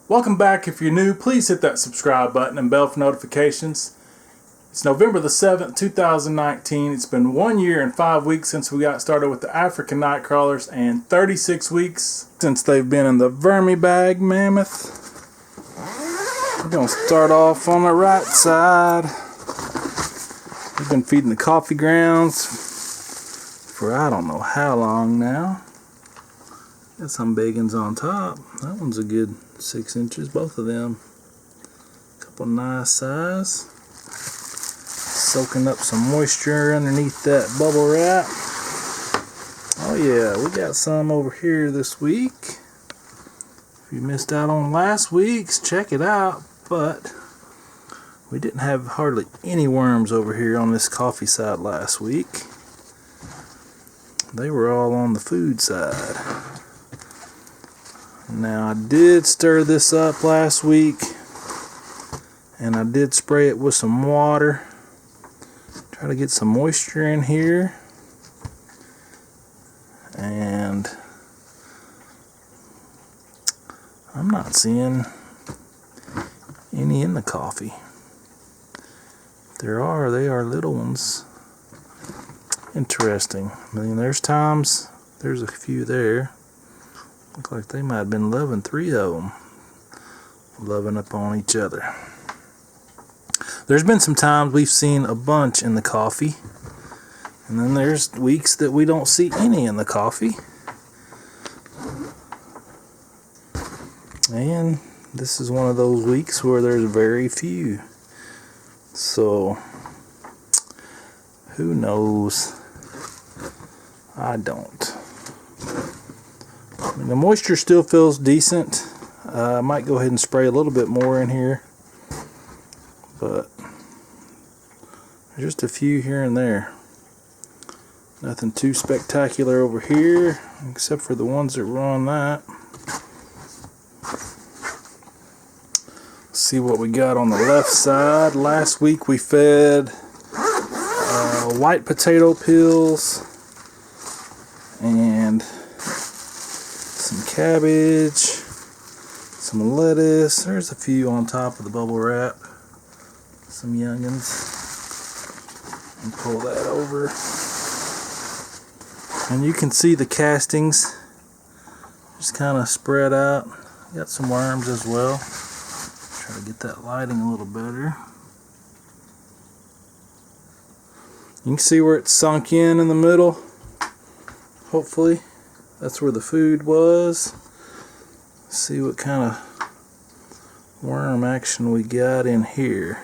Welcome back. If you're new, please hit that subscribe button and bell for notifications. It's November the 7th, 2019. It's been 1 year and 5 weeks since we got started with the African night crawlers and 36 weeks since they've been in the Vermibag Mammoth. We're going to start off on the right side. We've been feeding the coffee grounds for I don't know how long now. Got some big ones on top. That one's a good 6 inches, both of them. Couple nice size. Soaking up some moisture underneath that bubble wrap. Oh yeah, we got some over here this week. If you missed out on last week's, check it out. But we didn't have hardly any worms over here on this coffee side last week. They were all on the food side. Now I did stir this up last week, and I did spray it with some water. Try to get some moisture in here, and I'm not seeing any in the coffee. If there are, they are little ones. Interesting. I mean, there's a few there. Look like they might have been loving 3 of them. Loving up on each other. There's been some times we've seen a bunch in the coffee. And then there's weeks that we don't see any in the coffee. And this is one of those weeks where there's very few. So, who knows? I don't. The moisture still feels decent. I might go ahead and spray a little bit more in here, but just a few here and there. Nothing too spectacular over here, except for the ones that were on that. Let's see what we got on the left side. Last week we fed white potato peels and some cabbage, some lettuce. There's a few on top of the bubble wrap. Some youngins. And pull that over. And you can see the castings just kind of spread out. Got some worms as well. Try to get that lighting a little better. You can see where it's sunk in the middle. Hopefully. That's where the food was. See what kind of worm action we got in here.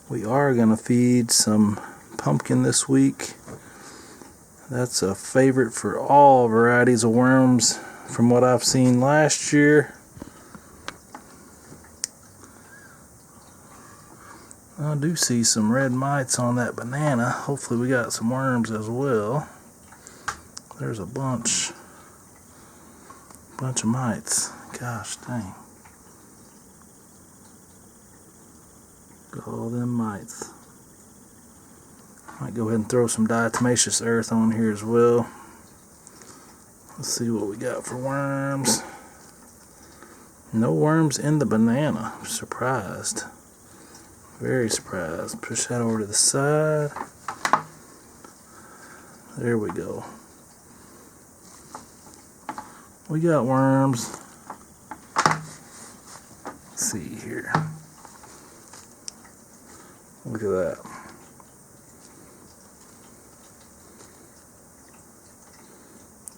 We are going to feed some pumpkin this week. That's a favorite for all varieties of worms from what I've seen last year. I do see some red mites on that banana. Hopefully we got some worms as well. There's a bunch of mites. Gosh dang. Got all them mites. Might go ahead and throw some diatomaceous earth on here as well. Let's see what we got for worms. No worms in the banana. Surprised. Very surprised. Push that over to the side. There we go. We got worms. Let's see here. Look at that.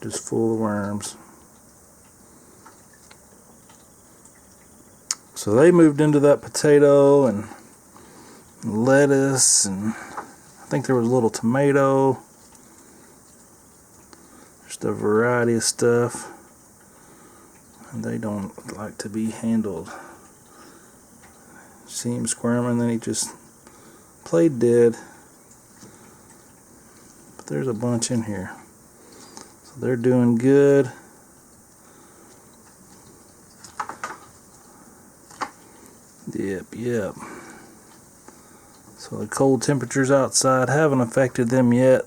Just full of worms. So they moved into that potato and lettuce, and I think there was a little tomato. Just a variety of stuff. And they don't like to be handled. See him squirming, then he just played dead. But there's a bunch in here. So they're doing good. Yep. So the cold temperatures outside haven't affected them yet.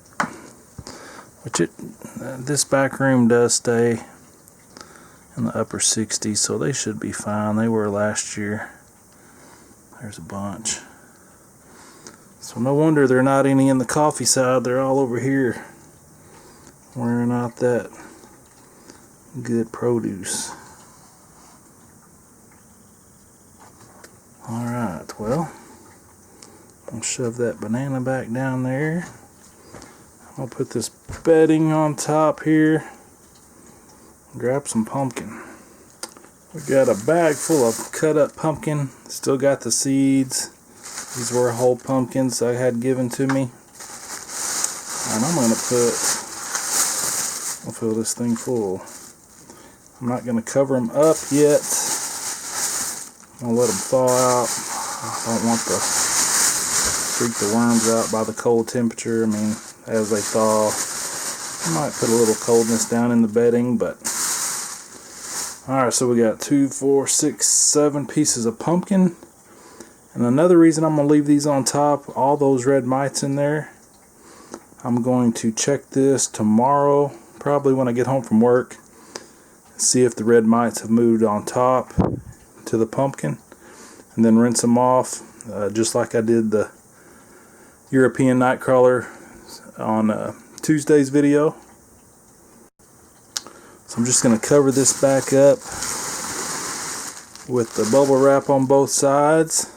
Which this back room does stay in the upper 60s, so they should be fine. They were last year. There's a bunch. So no wonder there are not any in the coffee side. They're all over here wearing out that good produce. Alright, well, I'll shove that banana back down there. I'll put this bedding on top here. Grab some pumpkin. We got a bag full of cut up pumpkin. Still got the seeds. These were whole pumpkins I had given to me. And I'm going to I'll fill this thing full. I'm not going to cover them up yet. I'll let them thaw out. I don't want to freak the worms out by the cold temperature. I mean, as they thaw, I might put a little coldness down in the bedding, but alright, so we got 2, 4, 6, 7 pieces of pumpkin. And another reason I'm going to leave these on top, all those red mites in there, I'm going to check this tomorrow, probably when I get home from work, see if the red mites have moved on top to the pumpkin, and then rinse them off, just like I did the European nightcrawler on Tuesday's video. So I'm just going to cover this back up with the bubble wrap on both sides.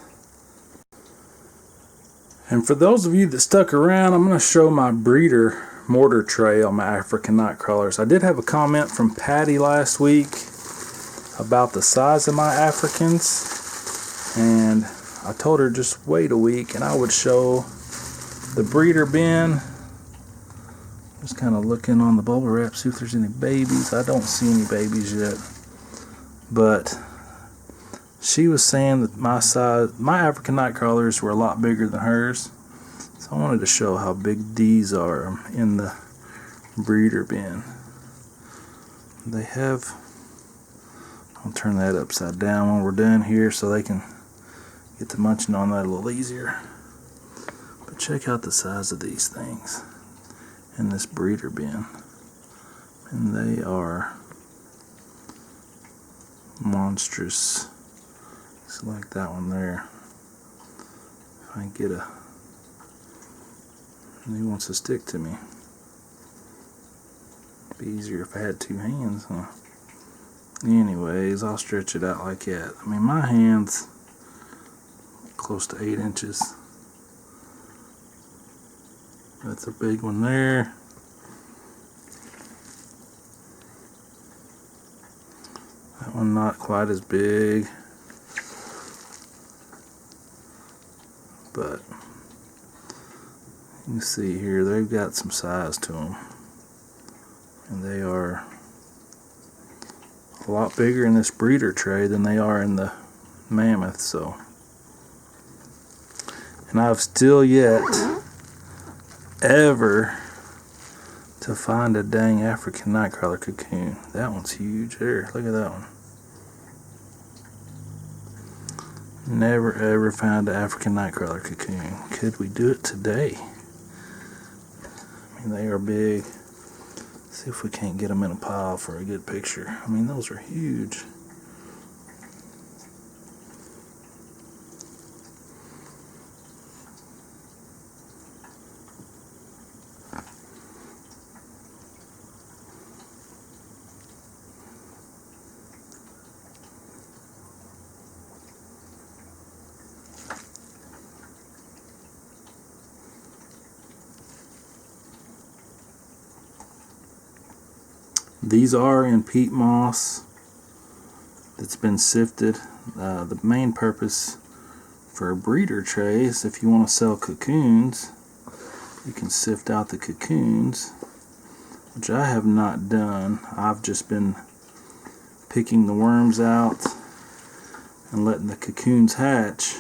And for those of you that stuck around, I'm going to show my breeder mortar tray on my African nightcrawlers. I did have a comment from Patty last week about the size of my Africans, and I told her just wait a week and I would show the breeder bin. Just kind of looking on the bubble wrap, see if there's any babies. I don't see any babies yet, but she was saying that my African nightcrawlers were a lot bigger than hers. So I wanted to show how big these are in the breeder bin. They have, I'll turn that upside down when we're done here so they can get to munching on that a little easier. But check out the size of these things in this breeder bin. And they are monstrous. It's like that one there. If I can get a, and he wants to stick to me. It'd be easier if I had two hands, huh? Anyways, I'll stretch it out like that. I mean, my hand's close to 8 inches. That's a big one there. That one not quite as big. But you can see here they've got some size to them, and they are a lot bigger in this breeder tray than they are in the mammoth. So, and I've still yet ever to find a dang African nightcrawler cocoon. That one's huge. There, look at that one. Never ever found an African nightcrawler cocoon. Could we do it today? I mean, they are big. See if we can't get them in a pile for a good picture. I mean, those are huge. These are in peat moss that's been sifted. The main purpose for a breeder tray is if you want to sell cocoons, you can sift out the cocoons, which I have not done. I've just been picking the worms out and letting the cocoons hatch.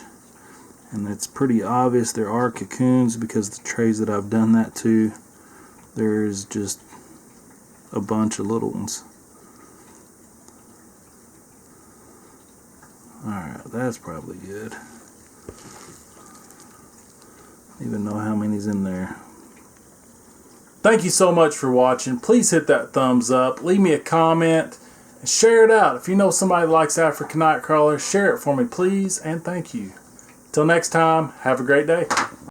And it's pretty obvious there are cocoons because the trays that I've done that to, there's just a bunch of little ones. Alright, that's probably good. I don't even know how many's in there. Thank you so much for watching. Please hit that thumbs up. Leave me a comment. And share it out. If you know somebody that likes African night crawlers, share it for me, please, and thank you. Till next time, have a great day.